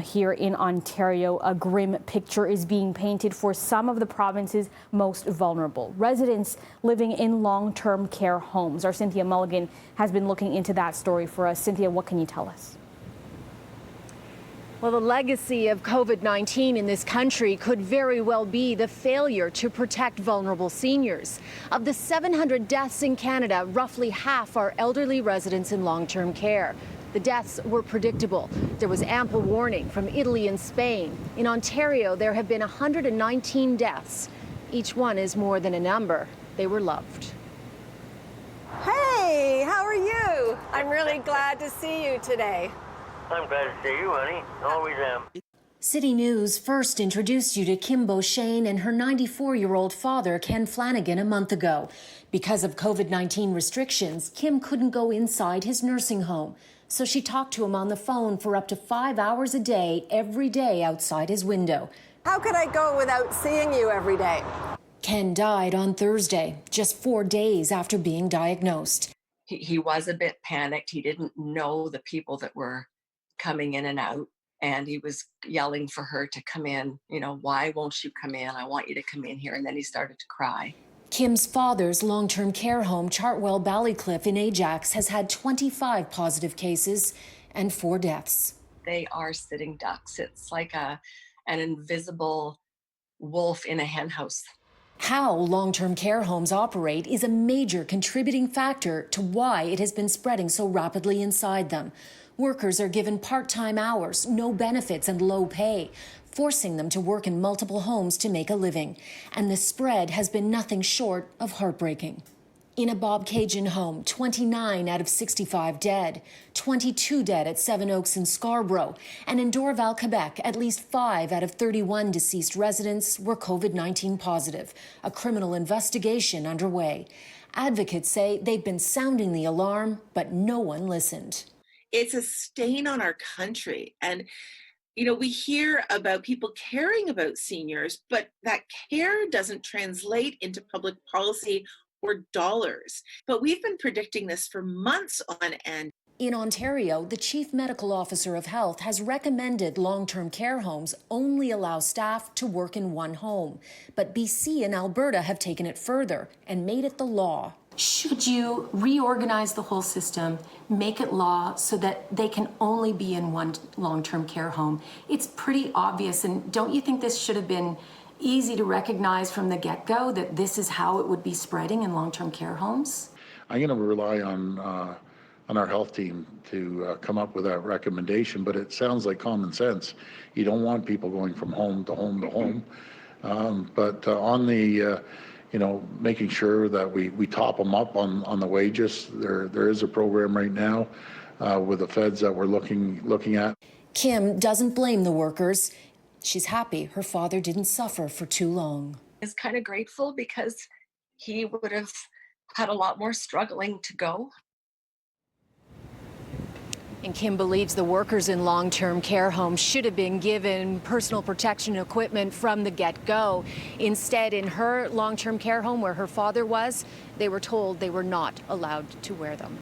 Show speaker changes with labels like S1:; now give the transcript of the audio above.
S1: Here in Ontario, a grim picture is being painted for some of the province's most vulnerable residents living in long-term care homes. Our Cynthia Mulligan has been looking into that story for us. Cynthia, what can you tell us?
S2: Well, the legacy of COVID-19 in this country could very well be the failure to protect vulnerable seniors. Of the 700 deaths in Canada, roughly half are elderly residents in long-term care. The deaths were predictable. There was ample warning from Italy and Spain. In Ontario, there have been 119 deaths. Each one is more than a number. They were loved.
S3: Hey, how are you? I'm really glad to see you today.
S4: I'm glad to see you, honey. Always am.
S5: City News first introduced you to Kim Beauchesne and her 94-year-old father, Ken Flanagan, a month ago. Because of COVID-19 restrictions, Kim couldn't go inside his nursing home. So she talked to him on the phone for up to 5 hours a day, every day outside his window.
S3: How could I go without seeing you every day?
S5: Ken died on Thursday, just 4 days after being diagnosed.
S6: He was a bit panicked. He didn't know the people that were coming in and out, and he was yelling for her to come in. You know, why won't you come in? I want you to come in here. And then he started to cry.
S5: Kim's father's long-term care home, Chartwell Ballycliffe in Ajax, has had 25 positive cases and 4 deaths.
S6: They are sitting ducks. It's like an invisible wolf in a hen house.
S5: How long-term care homes operate is a major contributing factor to why it has been spreading so rapidly inside them. Workers are given part-time hours, no benefits and low pay, forcing them to work in multiple homes to make a living. And the spread has been nothing short of heartbreaking. In a Bobcaygeon home, 29 out of 65 dead, 22 dead at Seven Oaks in Scarborough, and in Dorval, Quebec, at least 5 out of 31 deceased residents were COVID-19 positive. A criminal investigation underway. Advocates say they've been sounding the alarm, but no one listened.
S7: It's a stain on our country. And, you know, we hear about people caring about seniors, but that care doesn't translate into public policy or dollars. But we've been predicting this for months on end.
S5: In Ontario, the Chief Medical Officer of Health has recommended long-term care homes only allow staff to work in one home. But BC and Alberta have taken it further and made it the law.
S8: Should you reorganize the whole system, make it law so that they can only be in one long-term care home? It's pretty obvious, and don't you think this should have been easy to recognize from the get-go that this is how it would be spreading in long-term care homes?
S9: I'm going to rely on our health team to come up with that recommendation, but it sounds like common sense. You don't want people going from home to home to home, but on the you know, making sure that we top them up on the wages. There is a program right now with the feds that we're looking at.
S5: Kim doesn't blame the workers. She's happy her father didn't suffer for too long.
S6: Is kind of grateful because he would have had a lot more struggling to go.
S2: And Kim believes the workers in long-term care homes should have been given personal protection equipment from the get-go. Instead, in her long-term care home where her father was, they were told they were not allowed to wear them.